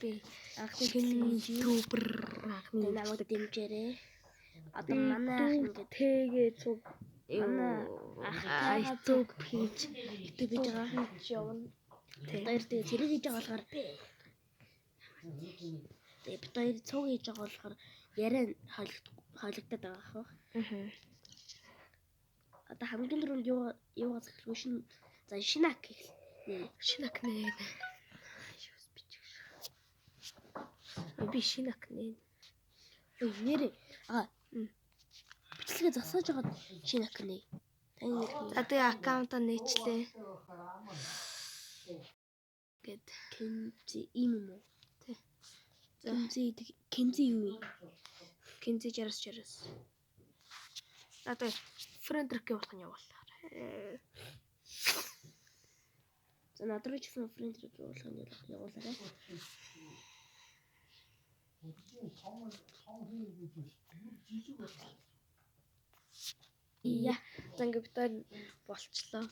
би анхны ютубер анхны намайг дэмжээрэй. Одоо манай ингээд тэгээ цуг YouTube хийж байгаа. явна. Тэр тэрийг хийж байгаа болохоор бид хоёр цуг хийж байгаа болохоор яриа хойлогдоод байгаа хөө. Одоо хамгийн түрүүнд юугаа захиргүй шинэ ак гэх. Шинэ ак нэ. Би шинэ ак нэ. Нэрээ бичлэгээ засааж байгаа шинэ ак нэ. За тэгээ аккаунтаа нээчлээ. Гэт Кензи юм уу? Тий. Кензи юу вэ? Кензи 60. Одоо френд рекорд болох нь явуулаа. За надруу ч гэсэн френд рекорд болох нь явуулаарай. За ингээд бид болчлоо.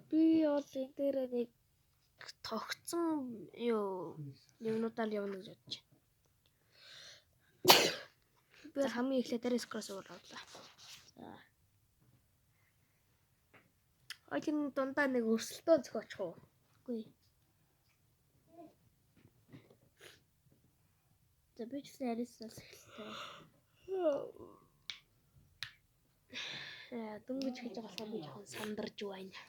Би бол энэ дээр нэг тогтсон юмнуудаар явна гэж бодож байна. Би хамгийн эхлээд дээрээс кросс оруулаа. За. Ойн дундаа нэг өрсөлдөөн зохиочих уу? Үгүй. За би ч гэсэн арайсаас эхэллээ. Дөнгөж хийж байгаа болохоор би жоохон сандарч байна.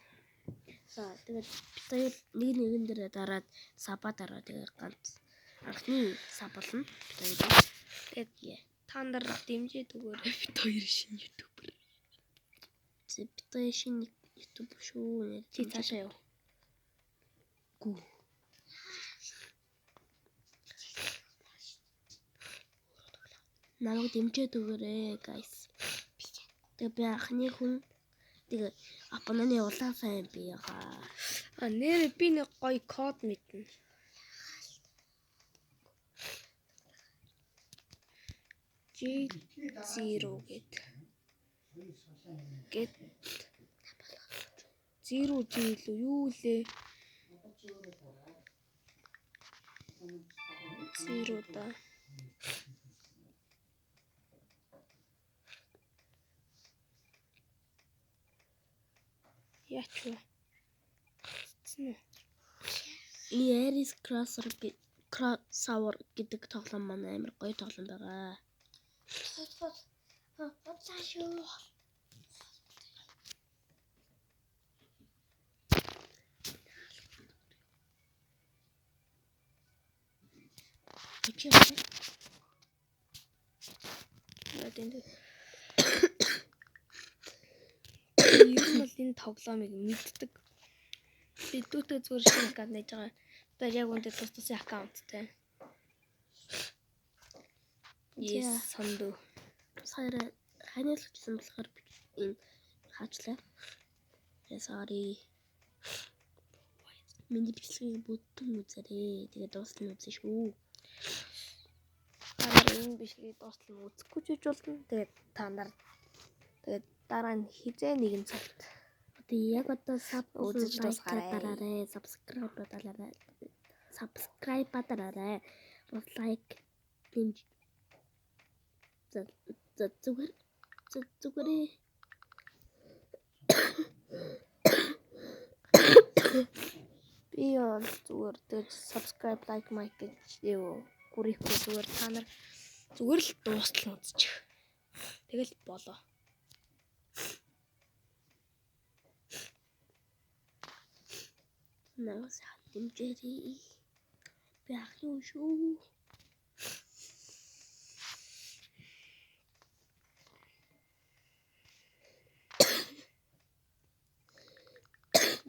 За тэгээд бид хоёр нэгэн дээр дараад саба дараа тэгээд ганц анхны саб болно. Бид хоёр тэгээд та нар дэмжиж өгөөрэй. Бид хоёр шинэ ютубер. Бид хоёр шинэ ютубер шүү. Чи цаашаа яв. Гү. Намайг дэмжиж өгөөрэй, guys. Тэгээд би анхны хүн тэгээд апананы улаан фэн би ягаа. Нэр би нэг гоё код мэднэ. G0 гэд 0G илүү юу лээ? 0 да. Яач вэ? Aries crossover гэдэг тоглоом маань амар гоё тоглоом байгаа. Цаашаа. Ер нь бол энэ тоглоомыг мэддэг. Би дүүтэй зүгээр шинэ аккаунт нээж байгаа. Одоо яг үүндээ тус аккаунттай. Yes, сондоо. Саяра ханиалгачсан болохоор энэ хаачлаа. Sorry. Миний бичлэгийг бүтэн үзээрэй. Тэгээд дуустал нь үзэн шүү. Та нар энэ бичлэгийг дуустал нь үзэхгүй ч болно. Тэгээд та нар тэгээд дараа нь хизээ нэгэн цагт яг одоо саб үзэж дуусгаарай. Subscribe батараарай. Лайк дэмж. Зүгээр. Би бол зүгээр дэж subscribe like mic гэж гүрэхгүй зүгээр та нар зүгээр л дуустал нь үзчих. Тэгэл болоо. Наас хатимжэри. Би ахлуу шүү.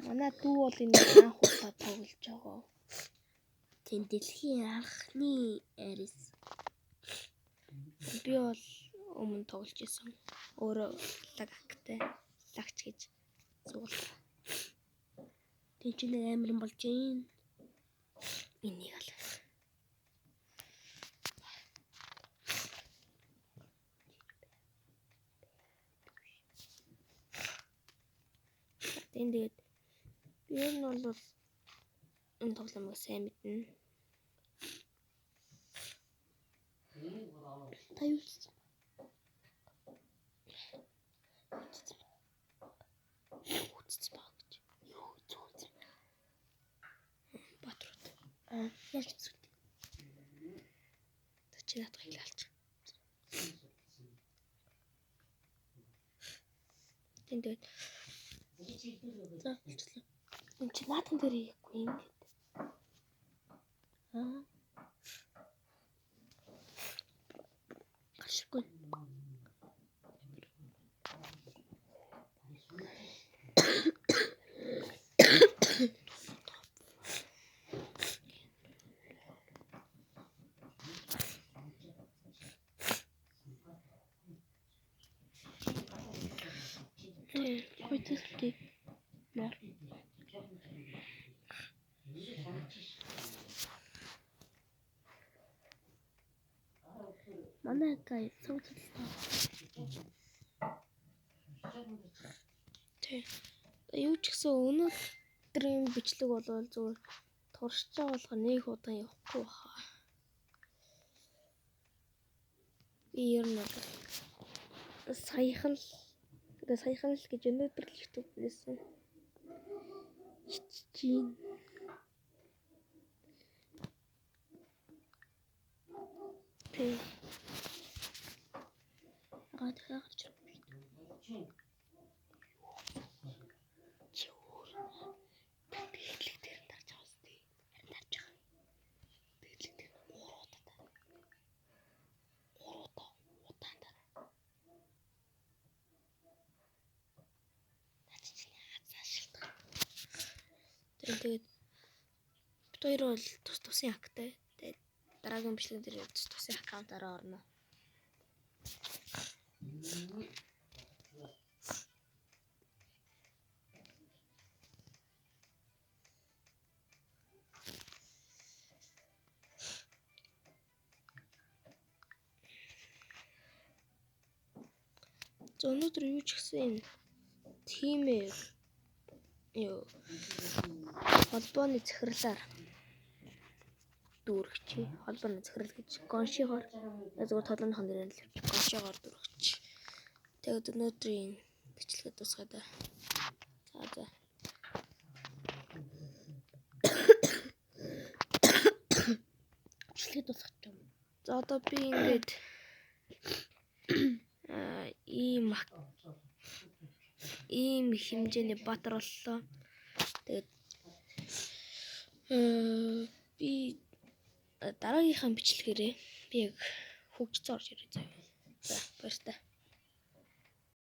Манай дүү бол энэ анх удаа тоглож байгаа. Тэн дэлхийн анхны Aries. Би бол өмнө тоглож исэн. Өөрөө лагтай. Лагч гэж зурлаа. Тэн чинь амарн болж юм. Энийг л. Тэгээд би энэ бол энэ тоглоомыг сайн мэднэ. Та юу хийсэн? Үтц баг гэж. Юу зүгт? Батрууд. Яаж зүгт? Чи надад хэлээч. Тэндээ. За, хэлчихлээ. Энд чи наадхан дээр хийхгүй ингээд. Гашгүй. Хойтой мар. Манай гай цогцолтой. Тэг. Юу ч гэсэн өнөөдрийн бичлэг бол зүгээр туршиж байгаа болохоор нэг удаан явахгүй баха. Би ер нь саяхан л гэж өнөөдөр л YouTube нээсэн. Чичийн. Тэг. Гарч Тэгээд бид хоёр бол тусын аккаунтай. Тэгээд дараагийн бичлэг дээр тусын аккаунтаараа орно. За өнөөдөр юу ч гэсэн тимээ юу холбооны захирлаар дүүрэгч. Холбооны захирал гэж гоншигоор зүгээр толгойн нэрээр л гоншигоор дүүрэгч. Тэгээд өнөөдрийн бичлэгээ дуусгаад. За. бичлэг дуусгах юм. За одоо би ингээд ийм хэмжээний батар боллоо. Тэгээд би дараагийнхаа бичлэгээрээ би яг хөгжиж орж ирээ заяа. За баяртай.